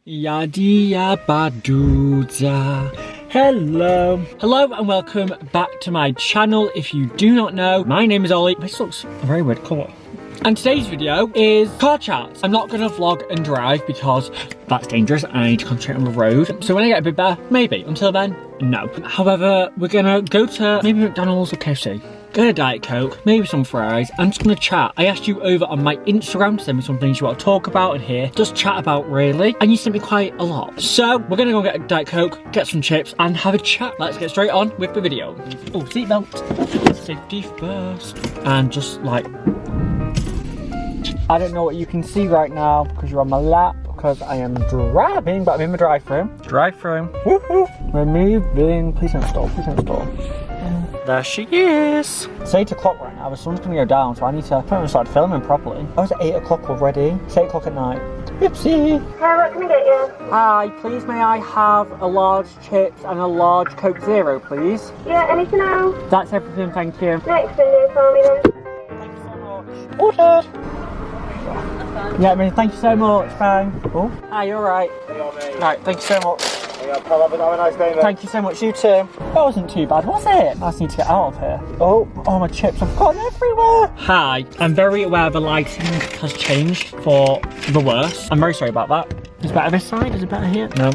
Yadi Yabaduza. Hello and welcome back to my channel. If you do not know, my name is Ollie. This looks a very weird colour. And today's video is car chats. I'm not going to vlog and drive because that's dangerous and I need to concentrate on the road. So when I get a bit better, maybe. Until then, no. However, we're going to go to maybe McDonald's or KFC. Get a Diet Coke, maybe some fries. I'm just going to chat. I asked you over on my Instagram to send me some things you want to talk about and hear. Just chat about, really. And you sent me quite a lot. So we're going to go get a Diet Coke, get some chips and have a chat. Let's get straight on with the video. Oh, seatbelt. Safety first. And just like... I don't know what you can see right now because you're on my lap because I am driving, but I'm in the drive-thru. Woohoo! We're moving. Please don't stall, please don't stall. There she is. It's 8 o'clock right now, the sun's gonna go down, so I need to start filming properly. I was at 8 o'clock already. It's 8 o'clock at night. Oopsie. Hi, what can I get you? Hi, please may I have a large chips and a large Coke Zero, please? Yeah, anything else? That's everything, thank you. Next window for me then. Thank you so much. Ordered. Yeah, I mean, thank you so much, bye. Oh, hi, you alright? Right, thank you so much. Have a nice day, mate. Thank you so much, you too. That wasn't too bad, was it? I just need to get out of here. Oh, my chips have gone everywhere. Hi, I'm very aware the lighting has changed for the worse. I'm very sorry about that. Is it better this side? Is it better here? No.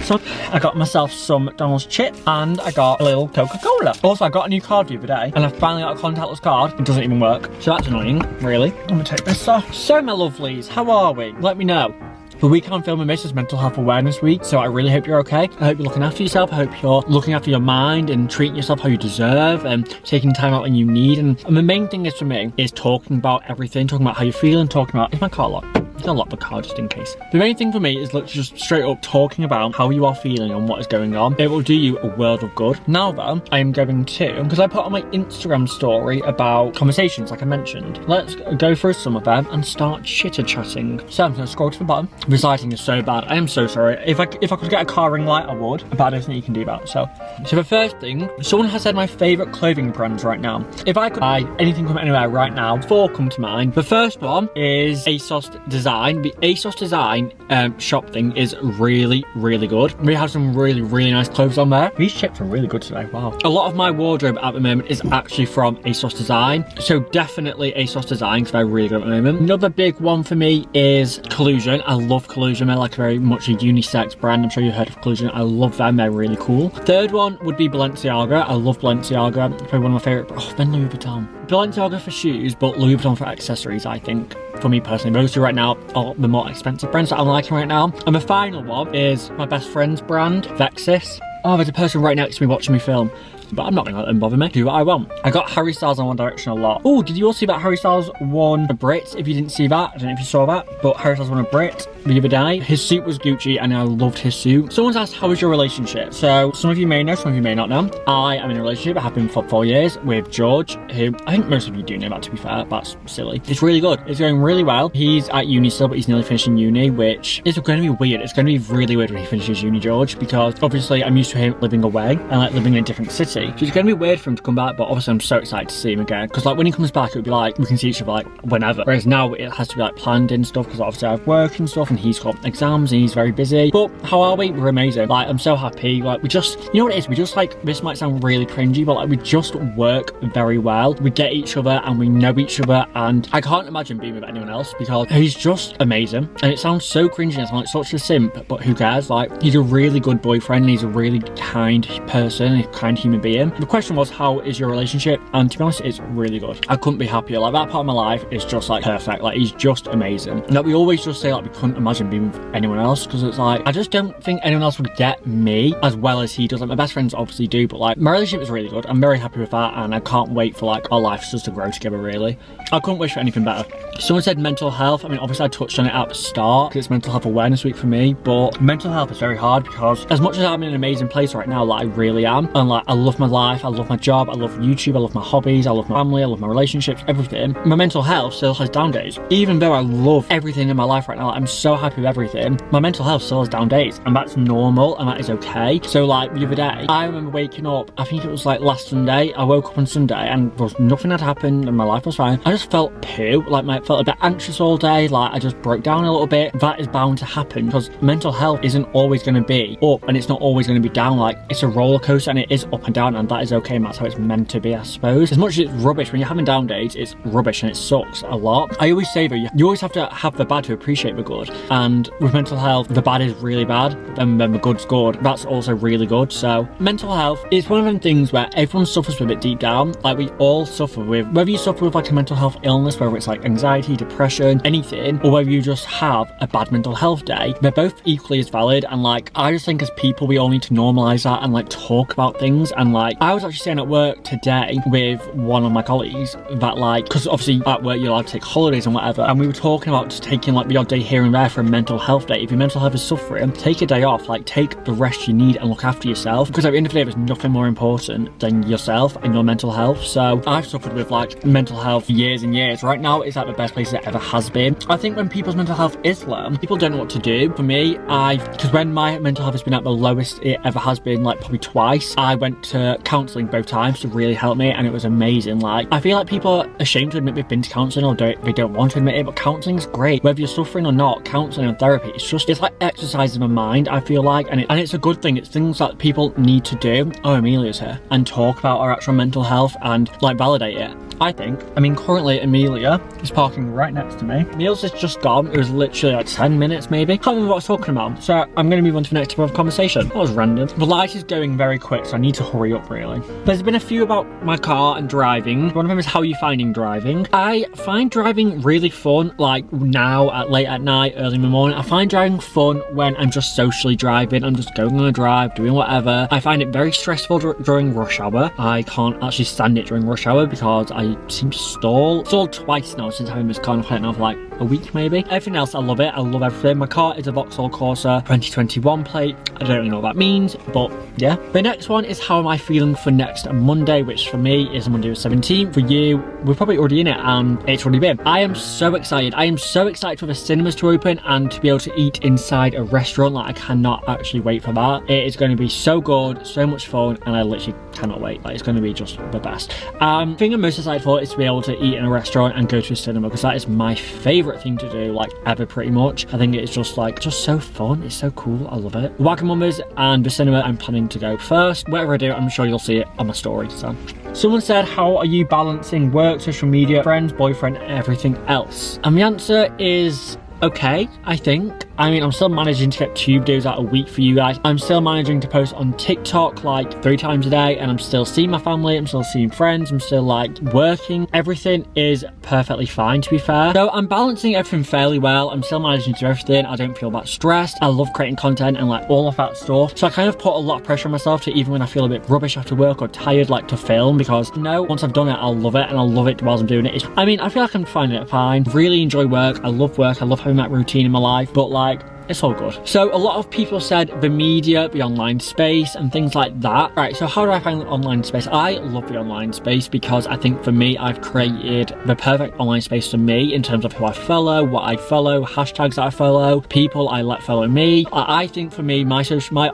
So, I got myself some McDonald's chip and I got a little Coca-Cola. Also, I got a new card the other day and I finally got a contactless card. It doesn't even work. So that's annoying, really. I'm gonna take this off. So, my lovelies, how are we? Let me know. The week I'm filming this is Mental Health Awareness Week, so I really hope you're okay. I hope you're looking after yourself. I hope you're looking after your mind and treating yourself how you deserve and taking time out when you need. And the main thing is for me is talking about everything, talking about how you're feeling, talking about... Is my car locked? I'll lock the car just in case. The main thing for me is literally just straight up talking about how you are feeling and what is going on. It will do you a world of good. Now though, I am going to, because I put on my Instagram story about conversations like I mentioned. Let's go through some of them and start chitter-chatting. So I'm going to scroll to the bottom. This lighting is so bad. I am so sorry. If I could get a car ring light, I would. But I don't think you can do that. So the first thing, someone has said my favourite clothing brands right now. If I could buy anything from anywhere right now, 4 come to mind. The first one is ASOS Design. The ASOS Design shop thing is really, really good. We have some really, really nice clothes on there. These chips are really good today, wow. A lot of my wardrobe at the moment is actually from ASOS Design. So definitely ASOS Design because they're really good at the moment. Another big one for me is Collusion. I love Collusion. They're like very much a unisex brand. I'm sure you've heard of Collusion. I love them. They're really cool. Third one would be Balenciaga. I love Balenciaga. It's probably one of my favourite. Oh, then Louis Vuitton. Balenciaga for shoes, but Louis Vuitton for accessories, I think. For me personally, those two right now are the more expensive brands that I'm liking right now. And the final one is my best friend's brand, Vexis. Oh, there's a person right next to me watching me film. But I'm not going to let them bother me. Do what I want. I got Harry Styles on One Direction a lot. Oh, did you all see that Harry Styles won a Brit? If you didn't see that, I don't know if you saw that, but Harry Styles won a Brit the other day. His suit was Gucci and I loved his suit. Someone's asked, how is your relationship? So some of you may know, some of you may not know. I am in a relationship. I have been for 4 years with George, who I think most of you do know that, to be fair. That's silly. It's really good. It's going really well. He's at uni still, but he's nearly finishing uni, which is going to be weird. It's going to be really weird when he finishes uni, George, because obviously I'm used to him living away and like living in a different city. So it's going to be weird for him to come back, but obviously I'm so excited to see him again because like when he comes back it would be like we can see each other like whenever, whereas now it has to be like planned in stuff because obviously I have work and stuff and he's got exams and he's very busy. But how are we? We're amazing. Like I'm so happy. Like we just, you know what it is, we just like, this might sound really cringy, but like we just work very well. We get each other and we know each other and I can't imagine being with anyone else because he's just amazing. And it sounds so cringy, it's like such a simp, but who cares? Like he's a really good boyfriend and he's a really kind person, a kind human being. The question was, how is your relationship? And to be honest, it's really good. I couldn't be happier. Like that part of my life is just like perfect. Like he's just amazing. Like we always just say like we couldn't imagine being with anyone else because it's like I just don't think anyone else would get me as well as he does. Like my best friends obviously do, but like my relationship is really good. I'm very happy with that and I can't wait for like our lives just to grow together, really. I couldn't wish for anything better. Someone said mental health. I mean, obviously I touched on it at the start because it's Mental Health Awareness Week for me, but mental health is very hard because as much as I'm in an amazing place right now, like I really am, and like I love my life, I love my job, I love YouTube, I love my hobbies, I love my family, I love my relationships, everything. My mental health still has down days. Even though I love everything in my life right now, like, I'm so so happy with everything. My mental health still has down days, and that's normal, and that is okay. So like the other day, I remember waking up, I think it was like last Sunday, I woke up on Sunday and nothing had happened and my life was fine. I just felt poo, like I felt a bit anxious all day, like I just broke down a little bit. That is bound to happen because mental health isn't always going to be up and it's not always going to be down. Like it's a roller coaster and it is up and down, and that is okay, and that's how it's meant to be, I suppose. As much as it's rubbish, when you're having down days, it's rubbish and it sucks a lot. I always say that you always have to have the bad to appreciate the good, and with mental health, the bad is really bad and then the good's good. That's also really good. So mental health is one of them things where everyone suffers with it deep down. Like we all suffer with, whether you suffer with like a mental health illness, whether it's like anxiety, depression, anything, or whether you just have a bad mental health day, they're both equally as valid. And like I just think as people we all need to normalize that and like talk about things. And like I was actually saying at work today with one of my colleagues that like, because obviously at work you're allowed to take holidays and whatever, and we were talking about just taking like the odd day here and there for a mental health day. If your mental health is suffering, take a day off, like take the rest you need and look after yourself, because at the end of the day there's nothing more important than yourself and your mental health. So I've suffered with like mental health for years and years. Right now it's at the best place it ever has been. I think when people's mental health is low, people don't know what to do. For me, because when my mental health has been at the lowest it ever has been, like probably twice, I went to counselling both times to really help me, and it was amazing. Like I feel like people are ashamed to admit they've been to counselling, or they don't want to admit it, but counselling's great. Whether you're suffering or not, counselling and therapy, it's like exercising the mind, I feel like, and it's a good thing. It's things that people need to do. Oh, Amelia's here, and talk about our actual mental health and like validate it. I think. I mean, currently Amelia is parking right next to me. Meals has just gone. It was literally like 10 minutes maybe. Can't remember what I was talking about. So I'm going to move on to the next topic of conversation. That was random. The light is going very quick, so I need to hurry up really. There's been a few about my car and driving. One of them is how are you finding driving? I find driving really fun, like now at late at night, early in the morning. I find driving fun when I'm just socially driving. I'm just going on a drive, doing whatever. I find it very stressful during rush hour. I can't actually stand it during rush hour because I seem to stall. Stalled twice now since having this car, I don't know, for like a week maybe. Everything else, I love it. I love everything. My car is a Vauxhall Corsa 2021 plate. I don't really know what that means, but yeah. The next one is how am I feeling for next Monday, which for me is Monday the 17th. For you, we're probably already in it and it's already been. I am so excited. I am so excited for the cinemas to open and to be able to eat inside a restaurant. Like I cannot actually wait for that. It is going to be so good, so much fun, and I literally cannot wait. Like it's going to be just the best. The thing I'm most excited for is to be able to eat in a restaurant and go to a cinema, because that is my favourite thing to do, like ever pretty much. I think it's just so fun. It's so cool. I love it. Wagamama's and the cinema I'm planning to go first. Whatever I do, I'm sure you'll see it on my story. So someone said, how are you balancing work, social media, friends, boyfriend, everything else? And the answer is okay, I think. I mean, I'm still managing to get 2 videos out a week for you guys. I'm still managing to post on TikTok like 3 times a day, and I'm still seeing my family, I'm still seeing friends, I'm still like working. Everything is perfectly fine, to be fair. So I'm balancing everything fairly well. I'm still managing to do everything. I don't feel that stressed. I love creating content and like all of that stuff. So I kind of put a lot of pressure on myself to, even when I feel a bit rubbish after work or tired, like to film, because no, once I've done it, I'll love it, and I'll love it whilst I'm doing it. I mean, I feel like I'm finding it fine. Really enjoy work. I love work. I love having that routine in my life, but like, it's all good. So a lot of people said the media, the online space and things like that. Right, so how do I find the online space? I love the online space because I think for me, I've created the perfect online space for me in terms of who I follow, what I follow, hashtags that I follow, people I let follow me. I think for me, my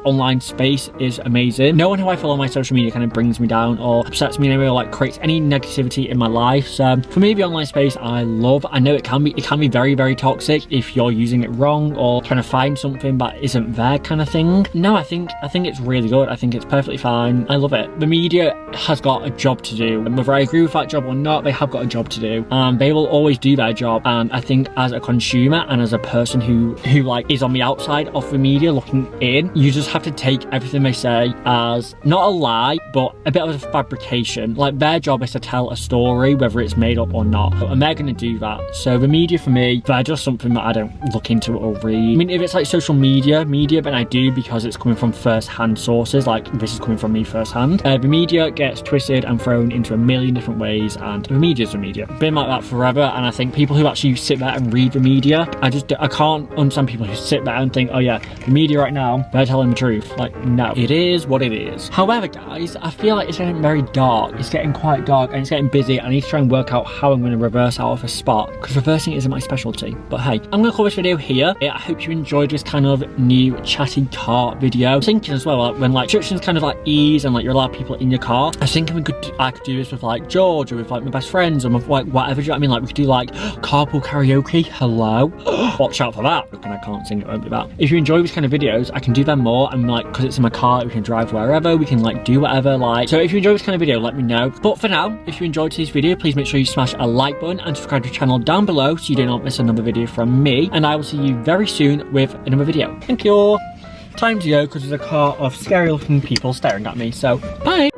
online space is amazing. No one who I follow on my social media kind of brings me down or upsets me in any way, or like creates any negativity in my life. So for me, the online space I love. I know it can be very, very toxic if you're using it wrong or trying to find something that isn't there kind of thing. No, I think it's really good. I think it's perfectly fine. I love it. The media has got a job to do, and whether I agree with that job or not, they have got a job to do. They will always do their job, and I think as a consumer and as a person who like is on the outside of the media looking in, you just have to take everything they say as not a lie, but a bit of a fabrication. Like their job is to tell a story, whether it's made up or not, and they're going to do that. So the media for me, they're just something that I don't look into or read. I mean, if it's like social media, but I do because it's coming from first-hand sources, like this is coming from me first-hand. The media gets twisted and thrown into a million different ways, and the media's the media. Been like that forever, and I think people who actually sit there and read the media, I can't understand people who sit there and think, oh yeah, the media right now, they're telling the truth. Like, no, it is what it is. However, guys, I feel like it's getting very dark. It's getting quite dark and it's getting busy. I need to try and work out how I'm going to reverse out of a spot, because reversing isn't my specialty. But hey, I'm going to call this video here. I hope you enjoyed this kind of new chatty car video. I was thinking as well, like, when like restrictions kind of like ease and like you're allowed people in your car, I was thinking I could do this with like George or with like my best friends or with like whatever, do you know what I mean? Like we could do like carpool karaoke. Hello. Watch out for that. And I can't sing, it won't be that. If you enjoy these kind of videos, I can do them more, and like, because it's in my car, we can drive wherever, we can like do whatever, like. So if you enjoy this kind of video, let me know. But for now, if you enjoyed today's video, please make sure you smash a like button and subscribe to the channel down below so you do not miss another video from me, and I will see you very soon with another video. Thank you. Time to go, because there's a car of scary looking people staring at me, so bye.